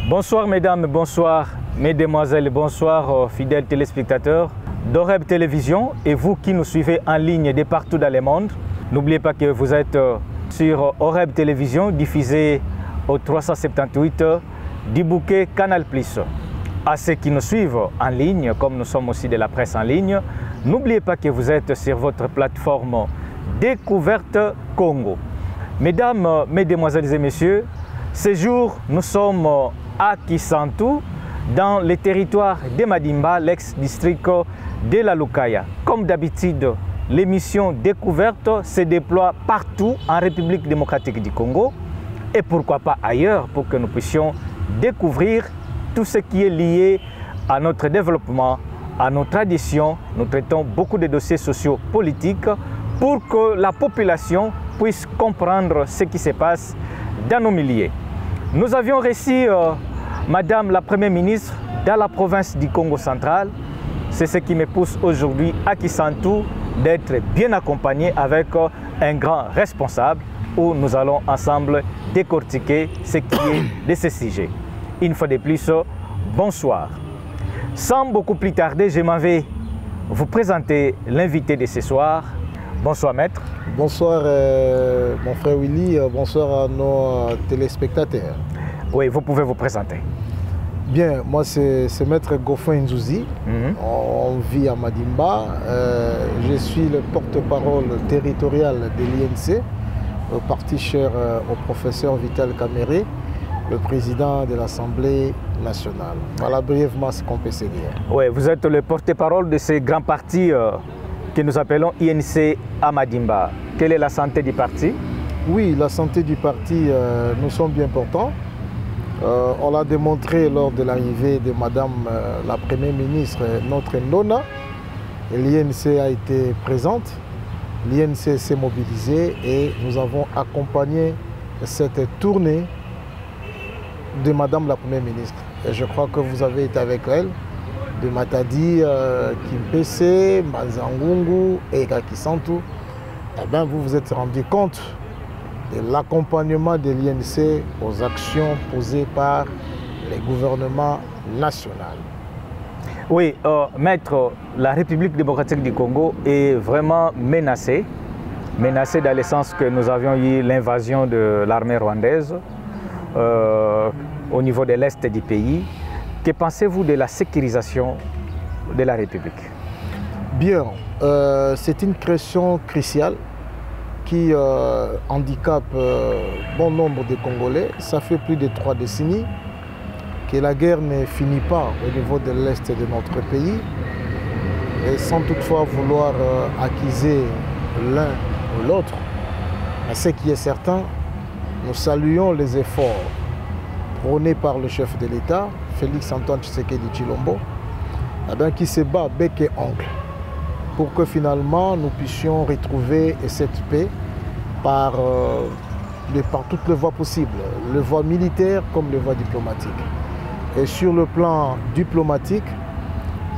Bonsoir mesdames, bonsoir mesdemoiselles, bonsoir fidèles téléspectateurs d'Oreb Télévision et vous qui nous suivez en ligne de partout dans le monde. N'oubliez pas que vous êtes sur Oreb Télévision, diffusé au 378 du bouquet Canal+. À ceux qui nous suivent en ligne, comme nous sommes aussi de la presse en ligne, n'oubliez pas que vous êtes sur votre plateforme Découverte Congo. Mesdames, mesdemoiselles et messieurs, ce jour, nous sommes à Kisantu, dans le territoire de Madimba, l'ex-district de la Lukaya. Comme d'habitude, l'émission Découverte se déploie partout en République démocratique du Congo et pourquoi pas ailleurs pour que nous puissions découvrir tout ce qui est lié à notre développement, à nos traditions. Nous traitons beaucoup de dossiers sociaux politiques pour que la population puisse comprendre ce qui se passe dans nos milieux. Nous avions reçu Madame la Première ministre dans la province du Congo central. C'est ce qui me pousse aujourd'hui à Kisantu d'être bien accompagné avec un grand responsable où nous allons ensemble décortiquer ce qui est de ce sujet. Une fois de plus, bonsoir. Sans beaucoup plus tarder, je m'en vais vous présenter l'invité de ce soir. Bonsoir maître. Bonsoir mon frère Willy, bonsoir à nos téléspectateurs. Oui, vous pouvez vous présenter. Bien, moi c'est maître Goffin Nzouzi, on vit à Madimba, je suis le porte-parole territorial de l'INC, le parti cher au professeur Vital Kamerhe, le président de l'Assemblée nationale. Voilà brièvement ce qu'on peut se dire. Oui, vous êtes le porte-parole de ce grand parti que nous appelons INC à Madimba. Quelle est la santé du parti? Oui, la santé du parti, nous sommes bien portants. On l'a démontré lors de l'arrivée de Madame la Première ministre, notre nonna. L'INC a été présente, l'INC s'est mobilisée et nous avons accompagné cette tournée de Madame la Première ministre. Et je crois que vous avez été avec elle, de Matadi, Kimpese, Mazangungu et Kisantu. Eh bien, vous vous êtes rendu compte de l'accompagnement de l'INC aux actions posées par les gouvernements nationaux. Oui, maître, la République démocratique du Congo est vraiment menacée. Menacée dans le sens que nous avions eu l'invasion de l'armée rwandaise au niveau de l'Est du pays. Que pensez-vous de la sécurisation de la République? Bien, c'est une question cruciale qui handicape bon nombre de Congolais. Ça fait plus de 3 décennies que la guerre ne finit pas au niveau de l'Est de notre pays. Et sans toutefois vouloir accuser l'un ou l'autre. Mais ce qui est certain, nous saluons les efforts prônés par le chef de l'État, Félix Antoine Tshisekedi Tshilombo, qui se bat bec et ongle pour que finalement nous puissions retrouver cette paix par toutes les voies possibles, les voies militaires comme les voies diplomatiques. Et sur le plan diplomatique,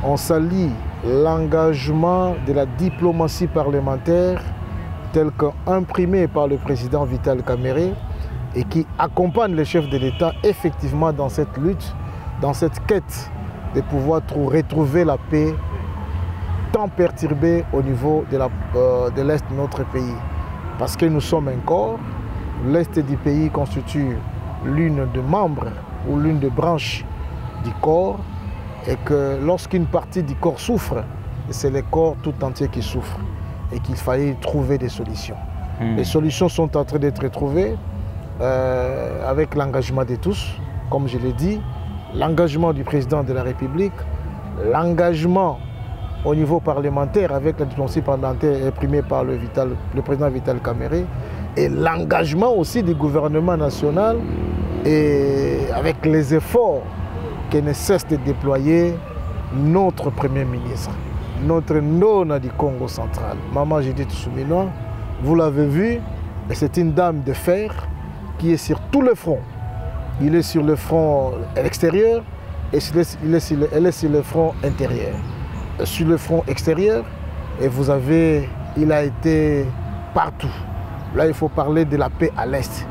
on salue l'engagement de la diplomatie parlementaire tel qu'imprimé par le président Vital Kamerhe et qui accompagne les chefs de l'État effectivement dans cette lutte, dans cette quête de pouvoir retrouver la paix tant perturbée au niveau de l'Est de notre pays. Parce que nous sommes un corps, l'Est du pays constitue l'une des membres ou l'une des branches du corps et que lorsqu'une partie du corps souffre, c'est le corps tout entier qui souffre et qu'il fallait trouver des solutions. Les solutions sont en train d'être trouvées avec l'engagement de tous, comme je l'ai dit, l'engagement du président de la République, l'engagement au niveau parlementaire avec la diplomatie parlementaire imprimée par le président Vital Kamerhe et l'engagement aussi du gouvernement national et avec les efforts que ne cesse de déployer notre Premier ministre, notre nonna du Congo central, Maman Judith Suminwa. Vous l'avez vu, c'est une dame de fer qui est sur tous les fronts. Il est sur le front extérieur et elle est sur le front intérieur. Sur le front extérieur, et vous avez, il a été partout. Là, il faut parler de la paix à l'Est.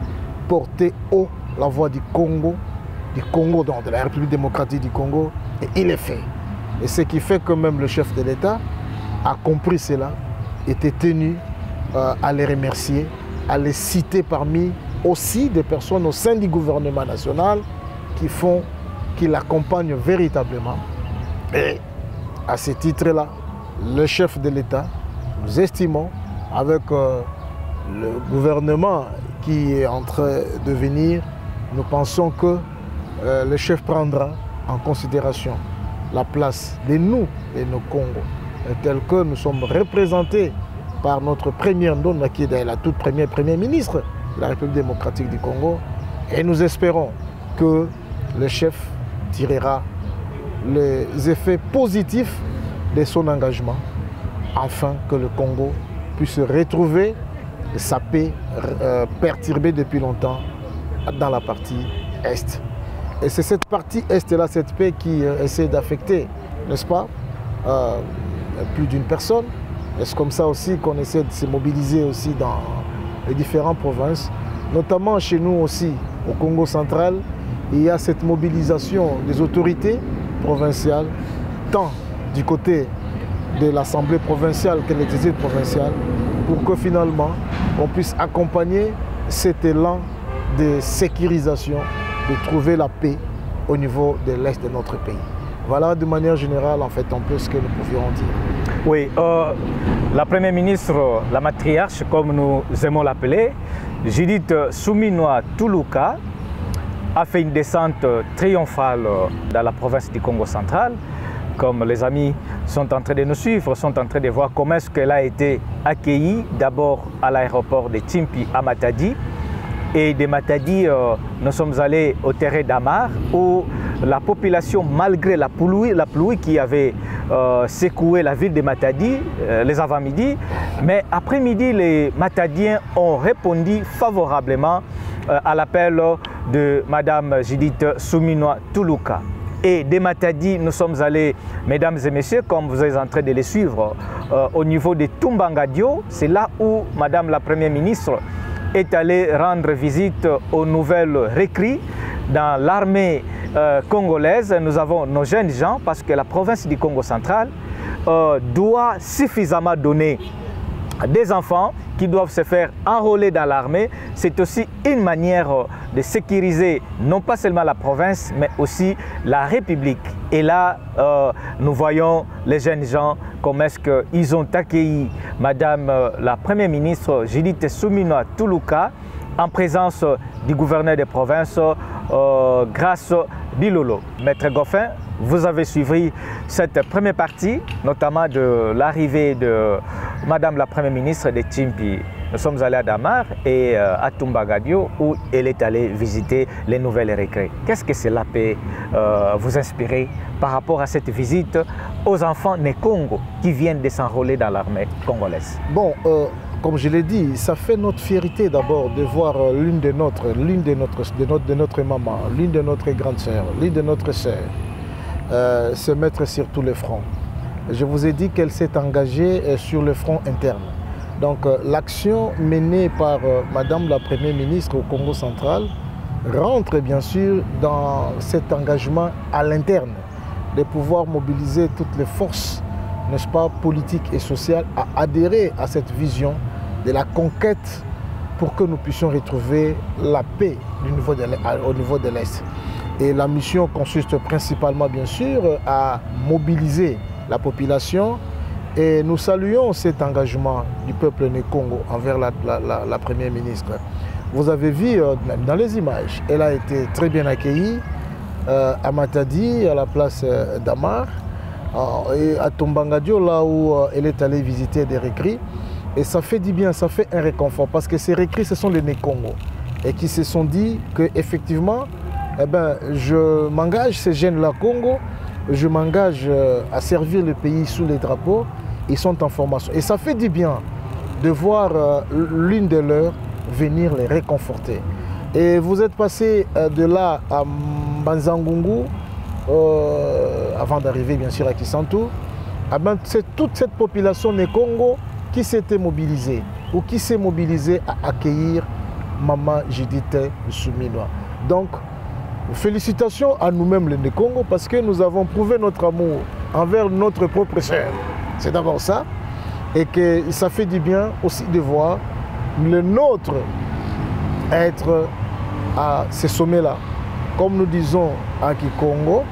Porter haut la voix du Congo du Congo, donc de la République démocratique du Congo, et il est fait. Et ce qui fait que même le chef de l'État a compris cela, était tenu à les remercier, à les citer parmi aussi des personnes au sein du gouvernement national qui l'accompagnent véritablement. Et à ce titre-là, le chef de l'État, nous estimons, avec le gouvernement qui est en train de venir, nous pensons que le chef prendra en considération la place de nous et nos Congos, tel que nous sommes représentés par notre première Ndonda, qui est la toute première Premier ministre de la République démocratique du Congo. Et nous espérons que le chef tirera les effets positifs de son engagement, afin que le Congo puisse retrouver sa paix perturbée depuis longtemps dans la partie Est. Et c'est cette partie Est-là, cette paix qui essaie d'affecter, n'est-ce pas, plus d'une personne. Et c'est comme ça aussi qu'on essaie de se mobiliser aussi dans les différentes provinces, notamment chez nous aussi, au Congo central. Il y a cette mobilisation des autorités provinciales, tant du côté de l'Assemblée provinciale que des exécutifs provinciales, pour que finalement on puisse accompagner cet élan de sécurisation, de trouver la paix au niveau de l'Est de notre pays. Voilà de manière générale en fait un peu ce que nous pouvions dire. Oui, la Première ministre, la matriarche comme nous aimons l'appeler, Judith Suminwa Tuluka, a fait une descente triomphale dans la province du Congo central. Comme les amis sont en train de nous suivre, sont en train de voir comment est-ce qu'elle a été accueillie d'abord à l'aéroport de Tchimpi à Matadi. Et de Matadi, nous sommes allés au terrain d'Amar où la population, malgré la pluie qui avait secoué la ville de Matadi les avant-midi, mais après-midi, les Matadiens ont répondu favorablement à l'appel de Madame Judith Suminwa Tuluka. Et de Matadi, nous sommes allés, mesdames et messieurs, comme vous êtes en train de les suivre, au niveau de Tumbangadio. C'est là où Madame la Première ministre est allée rendre visite aux nouvelles recrues dans l'armée congolaise. Nous avons nos jeunes gens parce que la province du Congo central doit suffisamment donner des enfants qui doivent se faire enrôler dans l'armée. C'est aussi une manière de sécuriser non pas seulement la province, mais aussi la République. Et là, nous voyons les jeunes gens, comment est-ce qu'ils ont accueilli Madame la Première ministre Judith Suminwa Tuluka en présence du gouverneur de province, Grace Bilolo. Maître Goffin, vous avez suivi cette première partie, notamment de l'arrivée de Madame la Première ministre de Tchimpi. Nous sommes allés à Damar et à Tumbangadio où elle est allée visiter les nouvelles recrues. Qu'est-ce que cela peut vous inspirer par rapport à cette visite aux enfants nés Congo qui viennent de s'enrôler dans l'armée congolaise? Bon, comme je l'ai dit, ça fait notre fierté d'abord de voir l'une de notre maman, l'une de notre grande sœur, l'une de notre sœur se mettre sur tous les fronts. Je vous ai dit qu'elle s'est engagée sur le front interne. Donc l'action menée par Madame la Première ministre au Congo central rentre bien sûr dans cet engagement à l'interne de pouvoir mobiliser toutes les forces, n'est-ce pas, politiques et sociales à adhérer à cette vision de la conquête pour que nous puissions retrouver la paix au niveau de l'Est. Et la mission consiste principalement bien sûr à mobiliser la population. Et nous saluons cet engagement du peuple né Congo envers la Première ministre. Vous avez vu, même dans les images, elle a été très bien accueillie à Matadi, à la place d'Amar, et à Tumbangadio, là où elle est allée visiter des recrues. Et ça fait du bien, ça fait un réconfort, parce que ces recrues, ce sont les nés Congo, et qui se sont dit qu'effectivement, eh ben, je m'engage, ces jeunes-là Congo, je m'engage à servir le pays sous les drapeaux. Ils sont en formation. Et ça fait du bien de voir l'une de leurs venir les réconforter. Et vous êtes passé de là à Mbanzangungu, avant d'arriver bien sûr à Kisantu. C'est toute cette population des Congo qui s'était mobilisée ou qui s'est mobilisée à accueillir Maman Judith Suminwa. Donc, Félicitations à nous-mêmes les Congo parce que nous avons prouvé notre amour envers notre propre sœur. C'est d'abord ça. Et que ça fait du bien aussi de voir le nôtre être à ces sommets-là. Comme nous disons à Kikongo,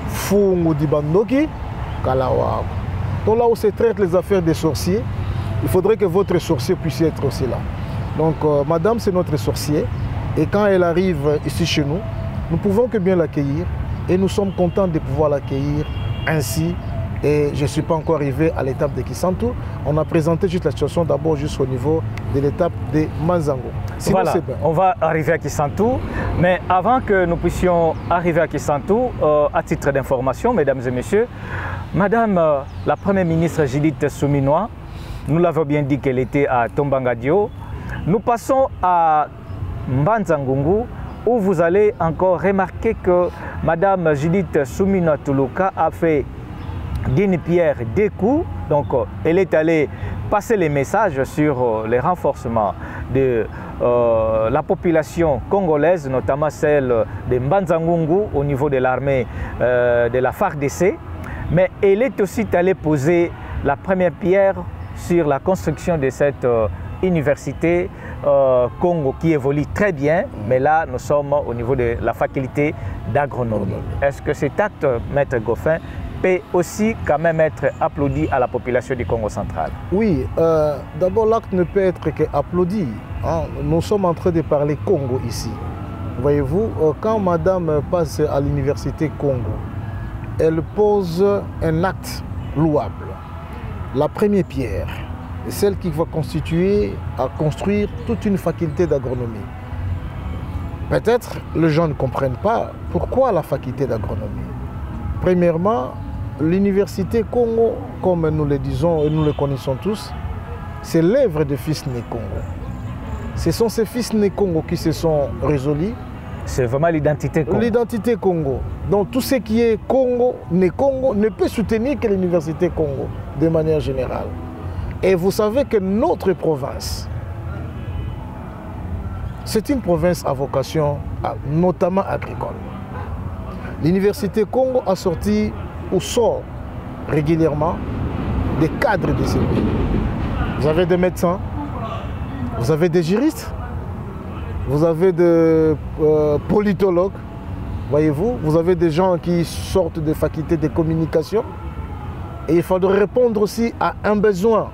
Fungu Dibandoki, Kalawa. Donc là où se traitent les affaires des sorciers, il faudrait que votre sorcier puisse être aussi là. Donc madame, c'est notre sorcier. Et quand elle arrive ici chez nous, nous pouvons que bien l'accueillir. Et nous sommes contents de pouvoir l'accueillir ainsi. Et je ne suis pas encore arrivé à l'étape de Kisantu. On a présenté juste la situation d'abord jusqu'au niveau de l'étape de Manzango. Sinon, voilà, on va arriver à Kisantu. Mais avant que nous puissions arriver à Kisantu, à titre d'information, mesdames et messieurs, madame la première ministre Judith Suminwa, nous l'avons bien dit qu'elle était à Tombangadio. Nous passons à Mbanzangungu, où vous allez encore remarquer que madame Judith Suminwa Tuluka a fait d'une pierre deux coups. Donc elle est allée passer les messages sur les renforcements de la population congolaise, notamment celle de Mbanzangungu au niveau de l'armée de la FARDC. Mais elle est aussi allée poser la première pierre sur la construction de cette université Congo qui évolue très bien, mais là nous sommes au niveau de la faculté d'agronomie. Est-ce que cet acte, Maître Goffin, peut aussi quand même être applaudi à la population du Congo central? Oui, d'abord l'acte ne peut être qu'applaudi. Hein. Nous sommes en train de parler Congo ici. Voyez-vous, quand madame passe à l'université Congo, elle pose un acte louable. La première pierre, celle qui va constituer à construire toute une faculté d'agronomie. Peut-être les gens ne comprennent pas pourquoi la faculté d'agronomie. Premièrement, l'université Congo, comme nous le disons et nous le connaissons tous, c'est l'œuvre des fils nés Congo. Ce sont ces fils nés Congo qui se sont résolus. C'est vraiment l'identité Congo. L'identité Congo. Donc tout ce qui est Congo, né Congo, ne peut soutenir que l'université Congo, de manière générale. Et vous savez que notre province, c'est une province à vocation notamment agricole. L'université Congo a sorti ou sort régulièrement des cadres de ce pays. Vous avez des médecins, vous avez des juristes, vous avez des politologues, voyez-vous, vous avez des gens qui sortent des facultés de communication. Et il faudrait répondre aussi à un besoin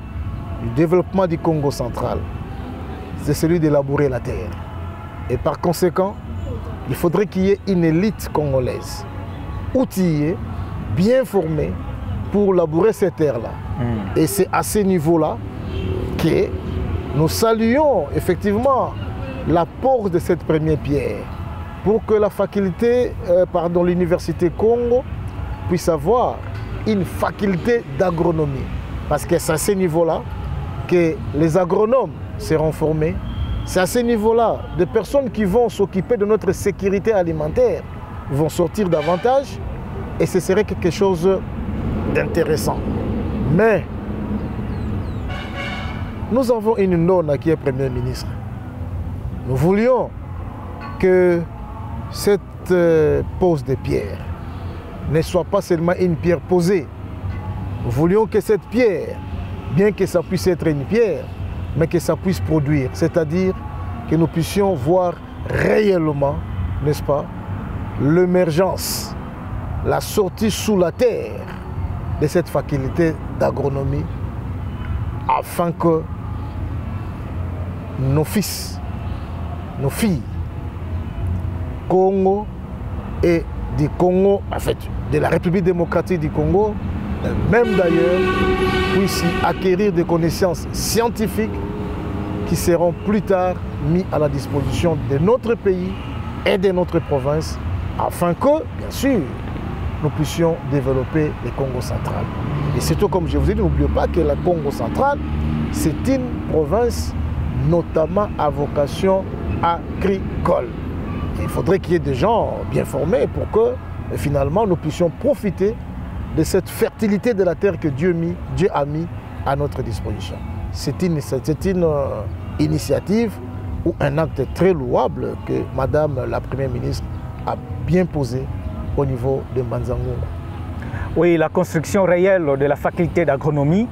du développement du Congo central. C'est celui de labourer la terre. Et par conséquent, il faudrait qu'il y ait une élite congolaise, outillée, bien formée, pour labourer ces terres-là. Et c'est à ce niveau-là que nous saluons effectivement l'apport de cette première pierre pour que la faculté, l'université Congo puisse avoir une faculté d'agronomie. Parce que c'est à ce niveau-là que les agronomes seront formés. C'est à ce niveau-là des personnes qui vont s'occuper de notre sécurité alimentaire vont sortir davantage et ce serait quelque chose d'intéressant. Mais nous avons une nonne qui est Premier ministre. Nous voulions que cette pose de pierre ne soit pas seulement une pierre posée. Nous voulions que cette pierre, bien que ça puisse être une pierre, mais que ça puisse produire. C'est-à-dire que nous puissions voir réellement, n'est-ce pas, l'émergence, la sortie sous la terre de cette faculté d'agronomie afin que nos fils, nos filles, Congo et du Congo, en fait, de la République démocratique du Congo, même d'ailleurs, puissent acquérir des connaissances scientifiques qui seront plus tard mis à la disposition de notre pays et de notre province afin que, bien sûr, nous puissions développer le Congo central. Et surtout, comme je vous ai dit, n'oubliez pas que le Congo central, c'est une province notamment à vocation agricole. Et il faudrait qu'il y ait des gens bien formés pour que, finalement, nous puissions profiter de cette fertilité de la terre que Dieu a mis à notre disposition. C'est une initiative ou un acte très louable que Madame la Première ministre a bien posé au niveau de Mbanza-Ngungu. Oui, la construction réelle de la faculté d'agronomie,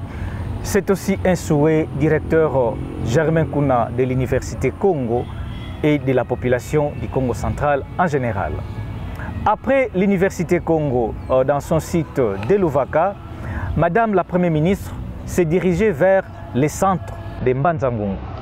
c'est aussi un souhait directeur Germain Kouna de l'Université Congo et de la population du Congo central en général. Après l'Université Congo, dans son site de Louvaka, Madame la Première ministre s'est dirigée vers les centres de Mbanza-Ngungu.